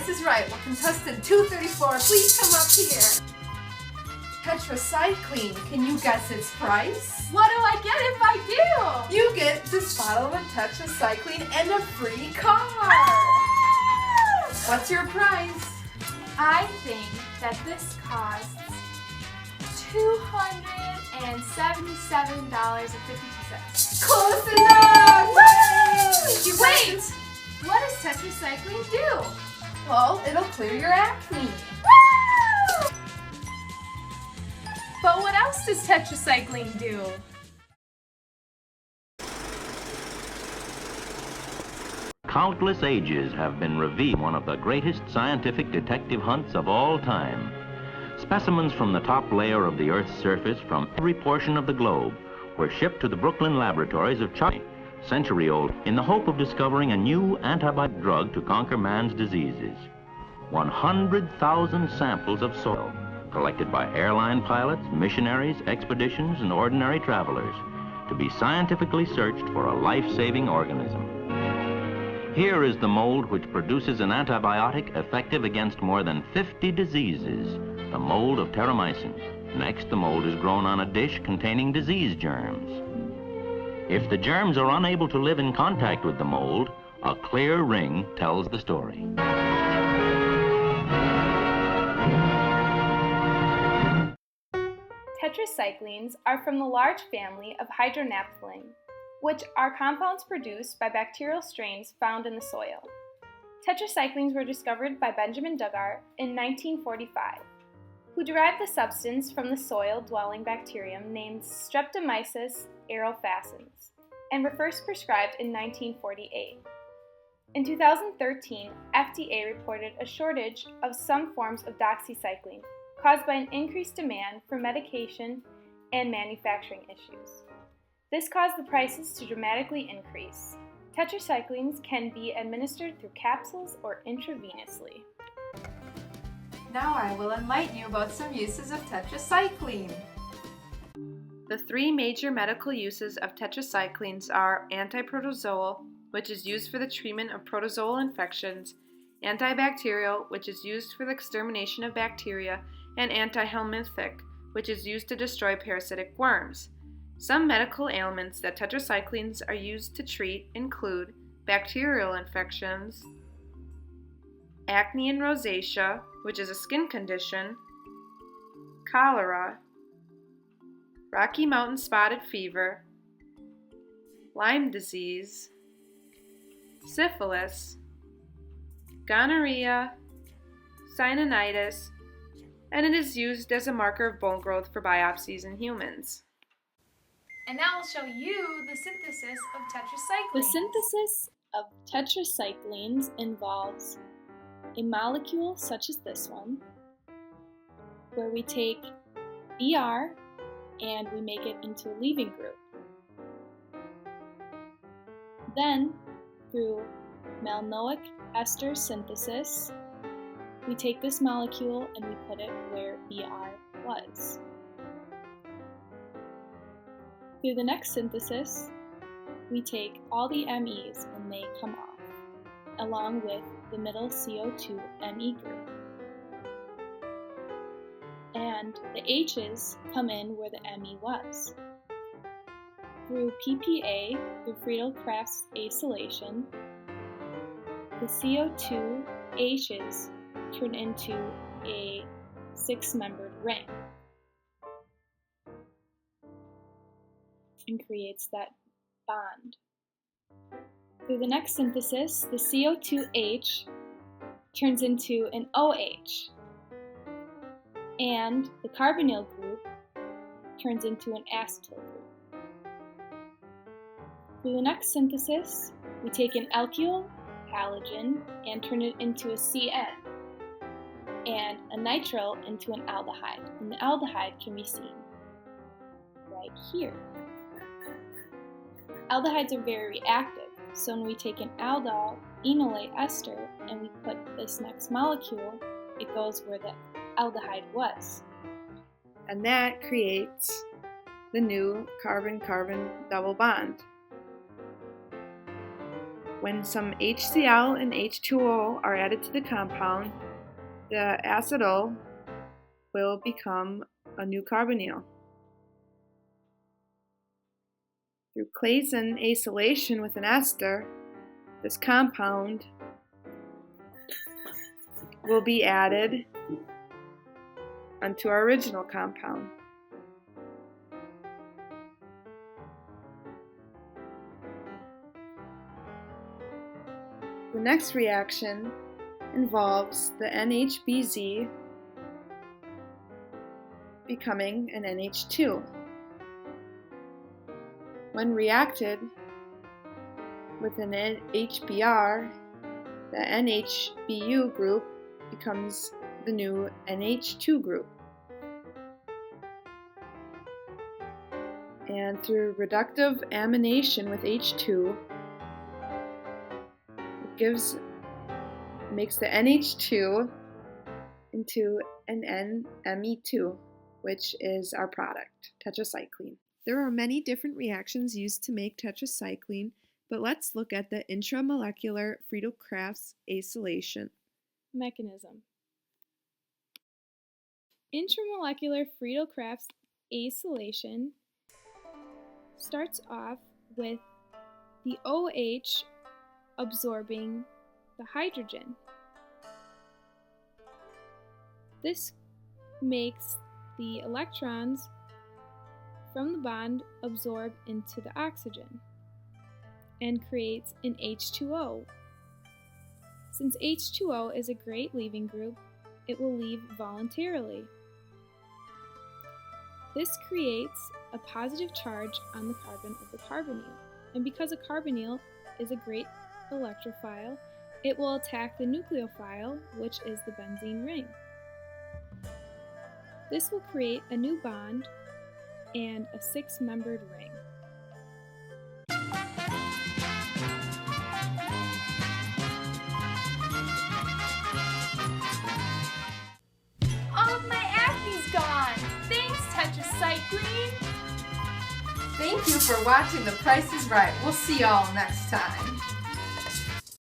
Price is Right. Will contestant 234 please come up here? Tetracycline, can you guess its price? What do I get if I do? You get this bottle of Tetracycline and a free car! What's your price? I think that this costs $277.52. Close enough! Woo! Wait! What does tetracycline do? Well, it'll clear your acne. Woo! But what else does tetracycline do? Countless ages have been revealed one of the greatest scientific detective hunts of all time. Specimens from the top layer of the Earth's surface from every portion of the globe were shipped to the Brooklyn laboratories of China, century-old, in the hope of discovering a new antibiotic drug to conquer man's diseases. 100,000 samples of soil collected by airline pilots, missionaries, expeditions, and ordinary travelers to be scientifically searched for a life-saving organism. Here is the mold which produces an antibiotic effective against more than 50 diseases, the mold of terramycin. Next, the mold is grown on a dish containing disease germs. If the germs are unable to live in contact with the mold, a clear ring tells the story. Tetracyclines are from the large family of hydronaphthalene, which are compounds produced by bacterial strains found in the soil. Tetracyclines were discovered by Benjamin Duggar in 1945, who derived the substance from the soil-dwelling bacterium named Streptomyces aerofascins, and were first prescribed in 1948. In 2013, FDA reported a shortage of some forms of doxycycline caused by an increased demand for medication and manufacturing issues. This caused the prices to dramatically increase. Tetracyclines can be administered through capsules or intravenously. Now I will enlighten you about some uses of tetracycline. The three major medical uses of tetracyclines are antiprotozoal, which is used for the treatment of protozoal infections, antibacterial, which is used for the extermination of bacteria, and antihelminthic, which is used to destroy parasitic worms. Some medical ailments that tetracyclines are used to treat include bacterial infections, acne and rosacea, which is a skin condition, cholera, Rocky Mountain spotted fever, Lyme disease, syphilis, gonorrhea, sinusitis, and it is used as a marker of bone growth for biopsies in humans. And now I'll show you the synthesis of tetracyclines. The synthesis of tetracyclines involves a molecule such as this one, where we take Br and we make it into a leaving group. Then, through malnoic ester synthesis, we take this molecule and we put it where Br was. Through the next synthesis, we take all the MEs and they come off, along with the middle CO2 Me group. And the H's come in where the Me was. Through PPA, through Friedel-Crafts acylation, the CO2 H's turn into a 6-membered ring and creates that bond. Through the next synthesis, the CO2H turns into an OH, and the carbonyl group turns into an acetyl group. Through the next synthesis, we take an alkyl halogen and turn it into a CN, and a nitrile into an aldehyde, and the aldehyde can be seen right here. Aldehydes are very reactive, so when we take an aldol enolate ester and we put this next molecule, it goes where the aldehyde was. And that creates the new carbon-carbon double bond. When some HCl and H2O are added to the compound, the acetyl will become a new carbonyl. Through Claisen acylation with an ester, this compound will be added onto our original compound. The next reaction involves the NHBZ becoming an NH2. When reacted with an HBr, the NHBU group becomes the new NH2 group. And through reductive amination with H2, makes the NH2 into an NMe2, which is our product, tetracycline. There are many different reactions used to make tetracycline, but let's look at the intramolecular Friedel-Crafts acylation Mechanism. Intramolecular Friedel-Crafts acylation starts off with the OH absorbing the hydrogen. This makes the electrons from the bond absorb into the oxygen and creates an H2O. Since H2O is a great leaving group, it will leave voluntarily. This creates a positive charge on the carbon of the carbonyl, and because a carbonyl is a great electrophile, it will attack the nucleophile, which is the benzene ring. This will create a new bond and a 6-membered ring. All of my acne's gone! Thanks, Tetracycline! Thank you for watching The Price is Right. We'll see y'all next time.